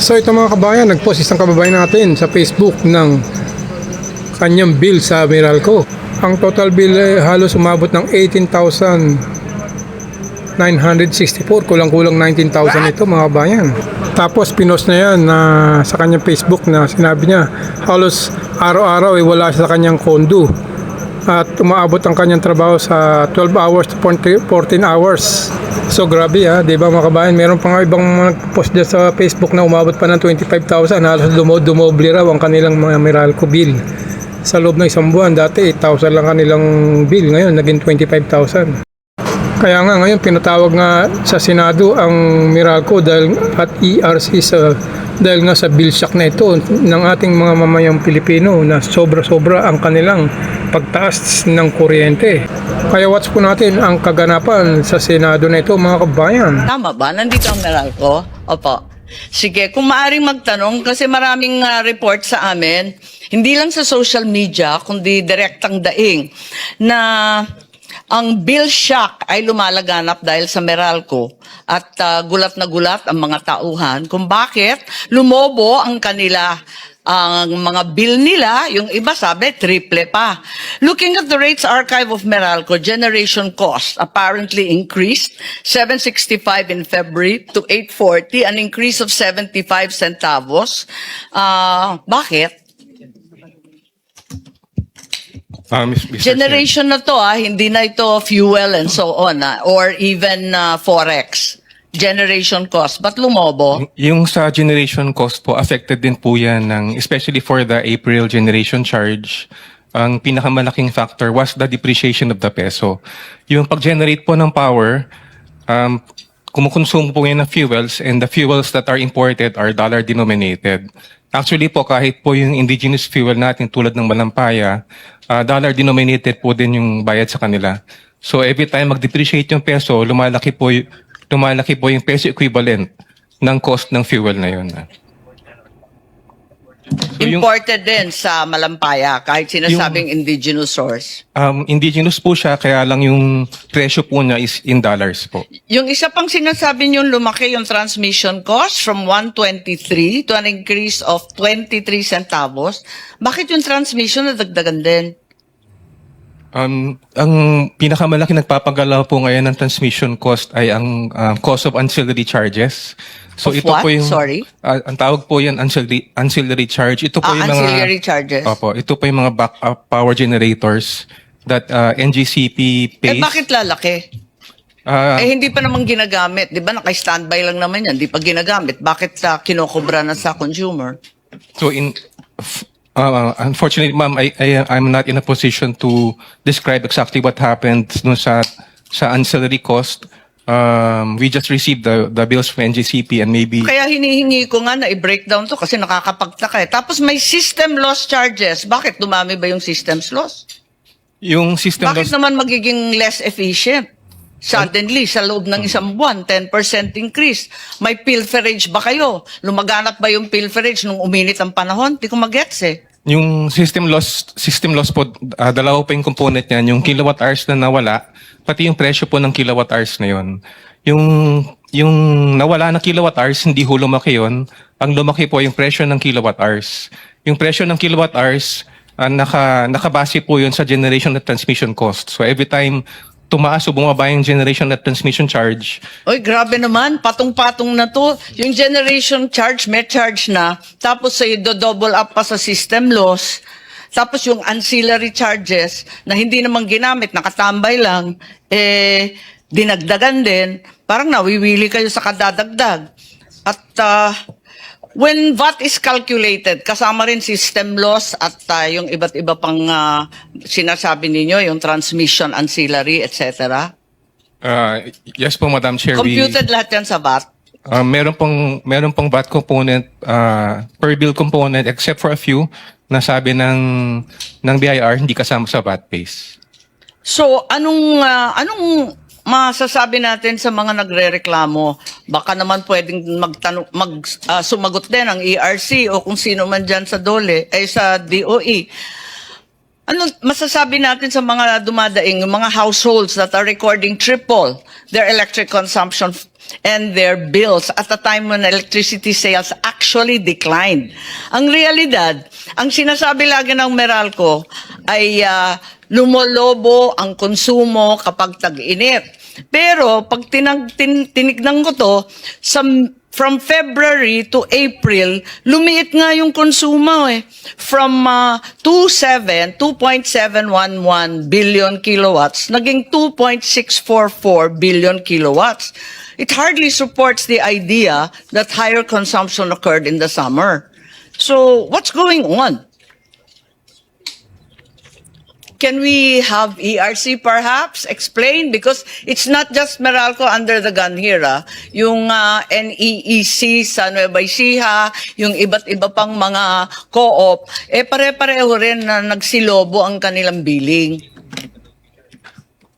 So ito mga kabayan, nagpost isang kababayan natin sa Facebook ng kanyang bill sa Meralco. Ang total bill ay halos umabot ng 18,964, kulang-kulang 19,000 ito mga kabayan. Tapos pinost na yan sa kanyang Facebook na sinabi niya halos araw-araw ay wala siya sa kanyang kondo at umaabot ang kanyang trabaho sa 12 hours to 14 hours. So grabe di ba mga kabayan, meron pa nga ibang nag-post dyan sa Facebook na umabot pa ng 25,000, halos dumoble raw ang kanilang mga Meralco bill sa loob ng isang buwan. Dati 8,000 lang kanilang bill, ngayon naging 25,000. Kaya nga ngayon pinatawag nga sa Senado ang Meralco dahil at ERC dahil nga sa bill shock na ito ng ating mga mamayang Pilipino na sobra-sobra ang kanilang pagtaas ng kuryente. Kaya watch po natin ang kaganapan sa Senado na ito mga kabayan. Tama ba? Nandito ang Meralco? Opo. Sige, kung maaring magtanong kasi maraming report sa amin, hindi lang sa social media, kundi direktang daing na ang bill shock ay lumalaganap dahil sa Meralco at gulat na gulat ang mga tauhan kung bakit lumobo ang mga bill nila, yung iba sabi triple pa. Looking at the rates archive of Meralco, generation cost apparently increased 765 in February to 840, an increase of 75 centavos. Bakit? Mr. Generation na to hindi na ito fuel and so on or even forex. Generation cost. Ba't lumobo? Yung sa generation cost po, affected din po yan especially for the April generation charge. Ang pinakamalaking factor was the depreciation of the peso. Yung pag-generate po ng power, kumukonsumo po yan ng fuels, and the fuels that are imported are dollar denominated. Actually po, kahit po yung indigenous fuel natin tulad ng malampaya, dollar denominated po din yung bayad sa kanila. So every time mag-depreciate yung peso, lumalaki po yung peso equivalent ng cost ng fuel na yun. So Imported din sa malampaya kahit sinasabing indigenous source. Indigenous po siya, kaya lang yung presyo po niya is in dollars po. Yung isa pang sinasabi nyo, lumaki yung transmission cost from 123 to an increase of 23 centavos. Bakit yung transmission nadagdagan din? Ang pinakamalaki nagpapagalaw po ngayon ng transmission cost ay ang cost of ancillary charges. So Of ito what? po yung Sorry? Ang tawag po yan ancillary charge. Ito po yung Ancillary mga charges. Opo, ito po yung mga backup power generators that NGCP pays. Bakit lalaki? Hindi pa naman ginagamit. Di ba naka-standby lang naman yan. Di pa ginagamit. Bakit kinokobra na sa consumer? So unfortunately, ma'am, I'm not in a position to describe exactly what happened no sa ancillary cost. We just received the bills from NGCP and maybe... Kaya hinihingi ko nga na i-breakdown to kasi nakakapagtaka. Tapos may system loss charges. Bakit dumami ba yung systems loss? Yung system Bakit loss... naman magiging less efficient? Suddenly, sa loob ng isang buwan, 10% increase. May pilferage ba kayo? Lumaganap ba yung pilferage nung uminit ang panahon? Di ko mag-gets Yung system loss po, dalawa pa yung component niyan. Yung kilowatt hours na nawala, pati yung presyo po ng kilowatt hours na yon. Yung nawala na kilowatt hours, hindi ho lumaki yun. Ang lumaki po yung presyo ng kilowatt hours. Yung presyo ng kilowatt hours, nakabase po yun sa generation at transmission cost. So every time tumaas o bumaba yung generation at transmission charge. Oy, grabe naman. Patong-patong na to. Yung generation charge, may charge na. Tapos sa double up pa sa system loss. Tapos yung ancillary charges na hindi naman ginamit, nakatambay lang, dinagdagan din. Parang nawiwili kayo sa kadadagdag. At when VAT is calculated, kasama rin system loss at yung iba't iba pang sinasabi ninyo, yung transmission, ancillary, etc. Yes po, Madam Chair. Computed lahat yan sa VAT? Meron pong VAT component, per bill component, except for a few na sabi ng BIR, hindi kasama sa VAT base. So, anong masasabi natin sa mga nagrereklamo? Baka naman pwedeng sumagot din ang ERC o kung sino man dyan sa sa DOE. Ano masasabi natin sa mga dumadaing, mga households that are recording triple their electric consumption and their bills at a time when electricity sales actually declined. Ang realidad, ang sinasabi lagi ng Meralco ay lumolobo ang konsumo kapag tag-init. Pero pag tinignan ko to, from February to April, lumiit nga yung konsumo From 2.711 billion kilowatts, naging 2.644 billion kilowatts. It hardly supports the idea that higher consumption occurred in the summer. So, what's going on? Can we have ERC perhaps explain? Because it's not just Meralco under the gun here. Yung NEEC sa Nueva Ecija, yung iba't iba pang mga co-op, pare-pareho rin na nagsilobo ang kanilang billing.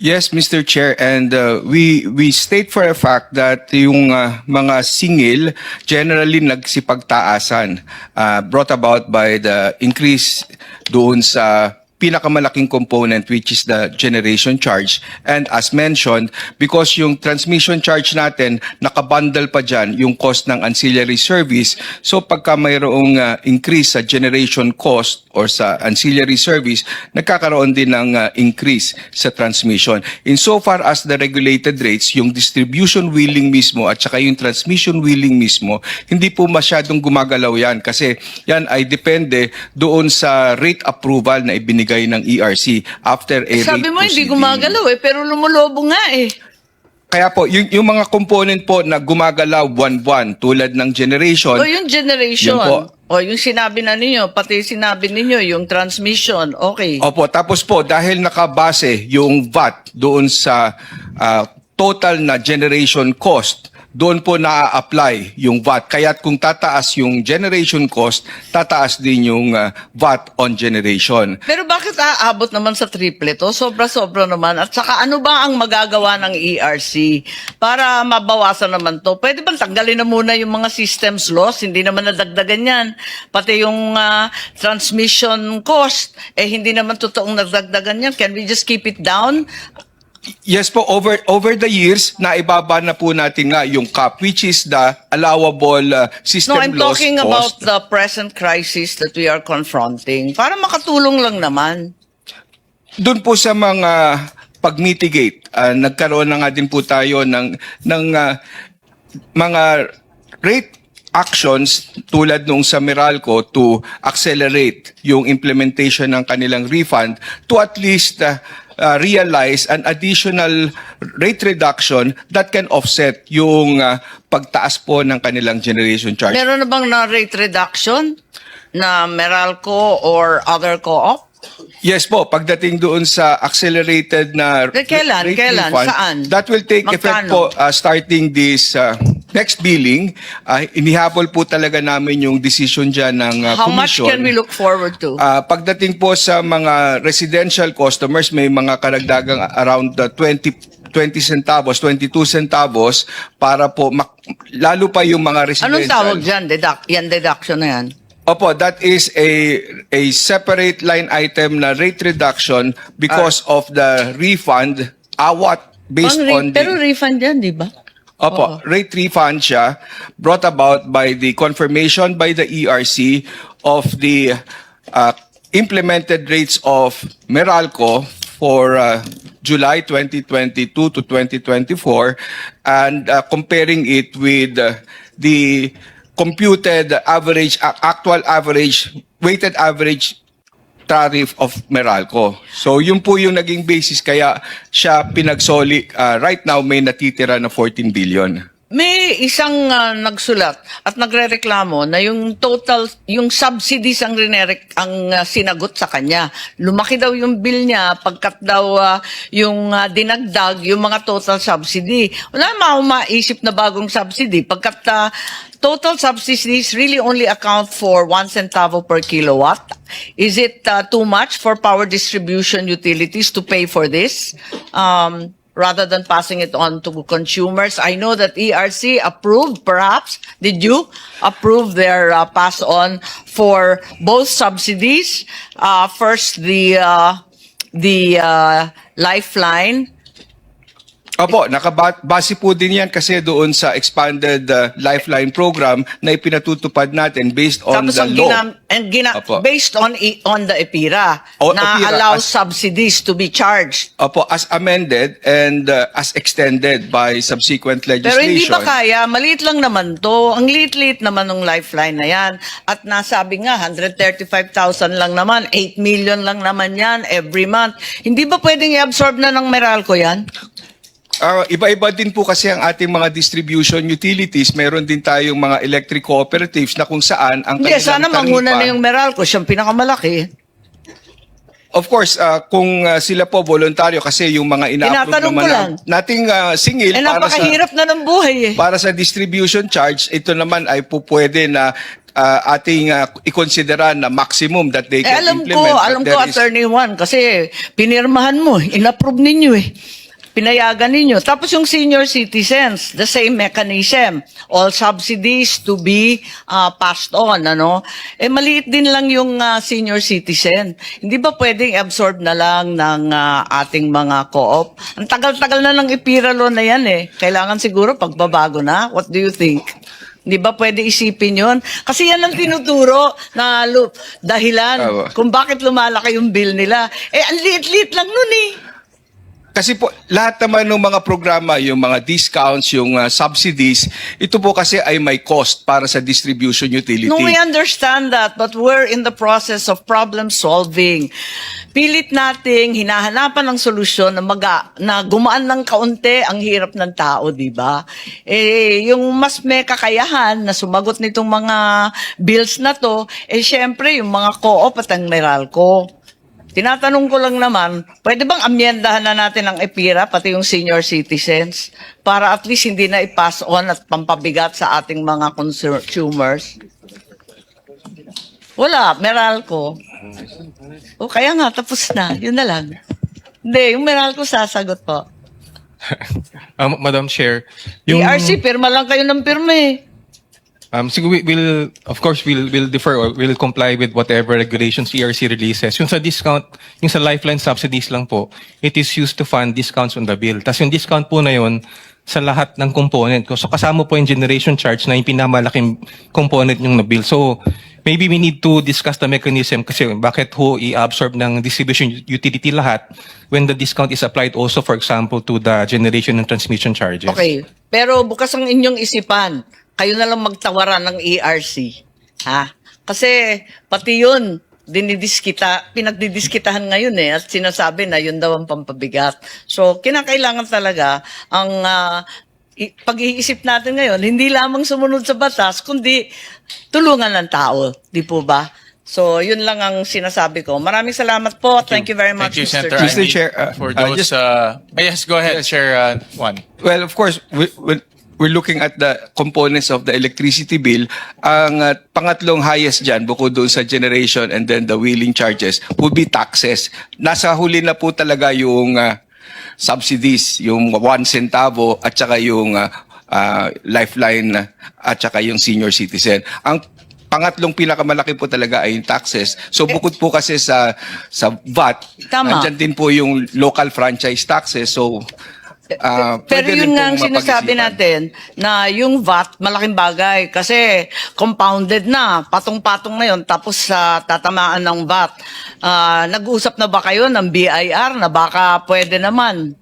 Yes, Mr. Chair, and we state for a fact that yung mga singil generally nagsipagtaasan, brought about by the increase doon sa pinakamalaking component, which is the generation charge. And as mentioned, because yung transmission charge natin, nakabundle pa dyan yung cost ng ancillary service. So pagka mayroong increase sa generation cost or sa ancillary service, nagkakaroon din ng increase sa transmission. Insofar as the regulated rates, yung distribution wheeling mismo at saka yung transmission wheeling mismo, hindi po masyadong gumagalaw yan kasi yan ay depende doon sa rate approval na ibinigay ng ERC after a Sabi rate mo, hindi proceeding. gumagalaw pero lumulobo nga Kaya po, yung mga component po na gumagalaw buwan-buwan tulad ng generation, O yung generation. Yun po. O yung sinabi na ninyo, pati sinabi ninyo, yung transmission. Okay. opo, tapos po, dahil nakabase yung VAT doon sa total na generation cost, doon po na-apply yung VAT. Kaya't kung tataas yung generation cost, tataas din yung VAT on generation. Pero bakit aabot naman sa triple to? Sobra-sobra naman. At saka ano ba ang magagawa ng ERC para mabawasan naman to? Pwede ba tanggalin na muna yung mga systems loss? Hindi naman nadagdagan yan. Pati yung transmission cost, hindi naman totoong nadagdagan yan. Can we just keep it down? Yes po, over the years, naibaba na po natin nga yung cap, which is the allowable No, system I'm loss talking cost. about the present crisis that we are confronting. Para makatulong lang naman. Doon po sa mga pag-mitigate, nagkaroon na nga din po tayo ng mga rate actions tulad nung sa Meralco to accelerate yung implementation ng kanilang refund to at least realize an additional rate reduction that can offset yung pagtaas po ng kanilang generation charge. Meron na bang na rate reduction na Meralco or other co-op? Yes po, pagdating doon sa accelerated na Kailan? rate Kailan? refund, Saan? that will take effect Magkano? po starting this next billing. Inihabol po talaga namin yung decision dyan ng How much commission. can we look forward to? Pagdating po sa mga residential customers, may mga karagdagang around 20 centavos, 22 centavos para po lalo pa yung mga residential. Anong tawag dyan? Yan deduction na yan. Opo, that is a separate line item na rate reduction because of the refund based on Pero refund yan, di ba? Opo, rate refund siya brought about by the confirmation by the ERC of the implemented rates of Meralco for July 2022 to 2024 and comparing it with the computed average, actual average, weighted average tariff of Meralco. So yun po yung naging basis kaya siya pinagsoli. Right now may natitira na 14 billion. May isang nagsulat at nagrereklamo na yung total, yung subsidies ang sinagot sa kanya. Lumaki daw yung bill niya pagkat daw yung dinagdag yung mga total subsidy. Wala maisip na bagong subsidy pagkat total subsidies really only account for 1 centavo per kilowatt. Is it too much for power distribution utilities to pay for this? Rather than passing it on to consumers. I know that ERC approved, perhaps, did you approve their pass on for both subsidies? First, the Lifeline. Opo, base po din yan kasi doon sa expanded Lifeline program na ipinatutupad natin based on Tapos the ang law. based Opo. on the EPIRA O, na EPIRA, allows as- subsidies to be charged. Opo, as amended and as extended by subsequent Pero legislation. hindi ba kaya? Maliit lang naman to. Ang liit-liit naman ng Lifeline na yan. At nasabi nga, 135,000 lang naman, 8 million lang naman yan every month. Hindi ba pwedeng i-absorb na ng Meralco yan? Iba-iba din po kasi ang ating mga distribution utilities. Meron din tayong mga electric cooperatives na kung saan ang Hindi, kanilang sana manguna taripa- na yung Meralco. Siyang pinakamalaki. Of course, kung sila po voluntaryo kasi yung mga ina-approve Tinatanong naman ko lang. nating singil Eh, para sa napakahirap na ng buhay eh. para sa distribution charge, ito naman ay po pwede na ating ikonsidera na maximum that they can Alam implement. ko, But there is- Attorney Juan, kasi pinirmahan mo, inapprove ninyo eh. Pinayagan ninyo. Tapos yung senior citizens, the same mechanism. All subsidies to be passed on, ano? Eh, maliit din lang yung senior citizen. Hindi ba pwedeng absorb na lang ng ating mga co-op? Ang tagal-tagal na ng EPIRA law na yan eh. Kailangan siguro pagbabago na. What do you think? Hindi ba pwede isipin yon? Kasi yan ang tinuturo na dahilan Tama. kung bakit lumalaki yung bill nila. Eh, ang liit-liit lang nun eh. Kasi po, lahat naman ng mga programa, yung mga discounts, yung subsidies, ito po kasi ay may cost para sa distribution utility. No, we understand that, but we're in the process of problem solving. Pilit nating hinahanapan ng solusyon na gumaan ng kaunti ang hirap ng tao, di ba? Eh, yung mas may kakayahan na sumagot nitong mga bills na to, eh syempre yung mga co-op at ang Meralco. Tinatanong ko lang naman, pwede bang amyendahan na natin ang EPIRA, pati yung senior citizens, para at least hindi na i-pass on at pampabigat sa ating mga consumers? Wala, Meralco. O kaya nga, tapos na. Yun na lang. Hindi, yung Meralco sasagot po. Madam Chair, ERC, pirma lang kayo ng pirma eh. siguro we'll defer or we'll comply with whatever regulations ERC releases. Yung sa discount, yung sa Lifeline subsidies lang po, it is used to fund discounts on the bill. Tapos yung discount po na yun, sa lahat ng component ko. So kasama po yung generation charge na yung pinamalaking component yung na bill. So maybe we need to discuss the mechanism kasi bakit ho i-absorb ng distribution utility lahat when the discount is applied also, for example, to the generation and transmission charges. Okay. Pero bukas ang inyong isipan. Kayo na lang magtawaran ng ERC. Ha? Kasi pati yun, pinagdidiskitahan ngayon eh at sinasabi na yun daw ang pampabigat. So, kinakailangan talaga ang pag-iisip natin ngayon, hindi lamang sumunod sa batas, kundi tulungan ng tao. Di po ba? So, yun lang ang sinasabi ko. Maraming salamat po. Thank you very much, Thank you, Mr. Senator Chair. Mr. Andy, Chair, for those. Yes, go ahead, Chair Juan. Well, of course, we're looking at the components of the electricity bill. Ang pangatlong highest dyan, bukod doon sa generation and then the wheeling charges, would be taxes. Nasa huli na po talaga yung subsidies, yung 1 centavo at saka yung lifeline at saka yung senior citizen. Ang pangatlong pinakamalaki po talaga ay yung taxes. So bukod po kasi sa VAT, Tama. nandyan din po yung local franchise taxes. So Pero pwede yun rin nga ang pong sinasabi mapag-isipan. natin na yung VAT, malaking bagay kasi compounded na, patong-patong na yun, tapos tatamaan ng VAT. Nag-uusap na ba kayo ng BIR na baka pwede naman?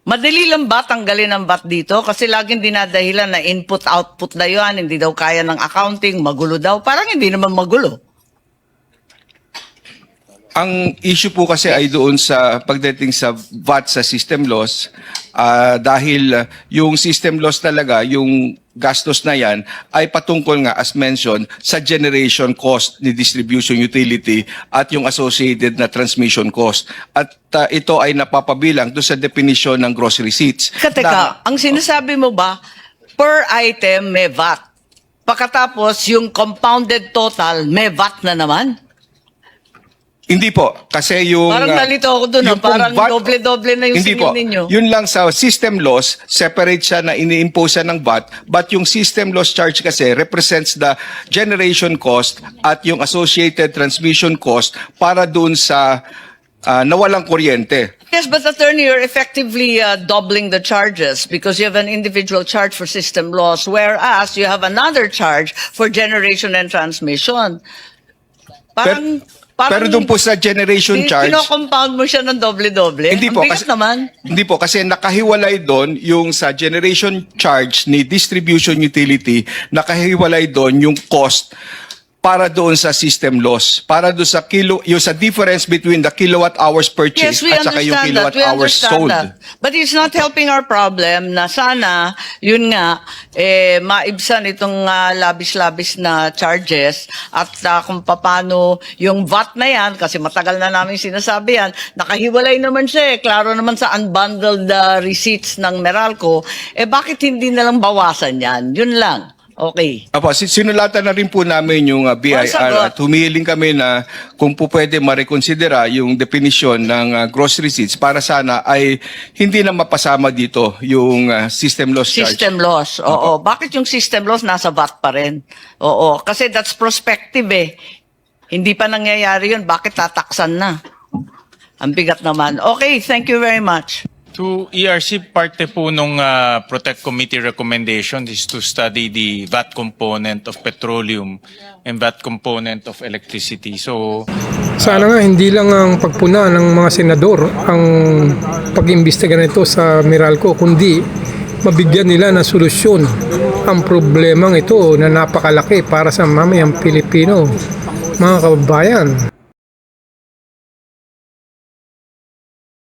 Madali lang ba tanggalin ang VAT dito? Kasi laging dinadahilan na input-output na yun, hindi daw kaya ng accounting, magulo daw. Parang hindi naman magulo. Ang issue po kasi ay doon sa pagdating sa VAT sa system loss dahil yung system loss talaga, yung gastos na yan ay patungkol nga as mentioned sa generation cost ni distribution utility at yung associated na transmission cost. At ito ay napapabilang doon sa definition ng gross receipts. Teka, ang sinasabi mo ba, per item may VAT. Pagkatapos, yung compounded total, may VAT na naman? Hindi po, kasi yung... Parang nalito ako dun, yung pong parang doble-doble na yung hindi singil po. ninyo. Yun lang sa system loss, separate siya na ini-impose siya ng VAT, but yung system loss charge kasi represents the generation cost at yung associated transmission cost para dun sa nawalang kuryente. Yes, but attorney, you're effectively doubling the charges because you have an individual charge for system loss, whereas you have another charge for generation and transmission. Pero doon po sa generation charge, Kino-compound mo siya ng doble-doble. Hindi Ang po, bigat kasi, naman. hindi po, kasi nakahiwalay doon yung sa generation charge ni distribution utility, nakahiwalay doon yung cost para doon sa system loss, para doon sa yung sa difference between the kilowatt hours Yes, purchased we at saka yung understand kilowatt that. We hours understand sold. that. But it's not helping our problem na sana, yun nga, maibsan itong labis-labis na charges at kung paano yung VAT na yan, kasi matagal na namin sinasabi yan, nakahiwalay naman siya Klaro naman sa unbundled receipts ng Meralco. Bakit hindi nalang bawasan yan? Yun lang. Okay. Apo, sinulatan na rin po namin yung BIR sagot. at humihiling kami na kung po pwede marekonsidera yung definition ng gross receipts para sana ay hindi na mapasama dito yung system loss charge. System loss. Oo. Bakit yung system loss nasa VAT pa rin? Oo. Kasi that's prospective Hindi pa nangyayari yun. Bakit tataksan na? Ang bigat naman. Okay, thank you very much. To ERC, parte po nung Protect Committee recommendation is to study the VAT component of petroleum and VAT component of electricity. So, Sana nga hindi lang ang pagpuna ng mga senador ang pag-imbestiga nito sa Meralco, kundi mabigyan nila ng solusyon ang problemang ito na napakalaki para sa mamayang Pilipino, mga kababayan.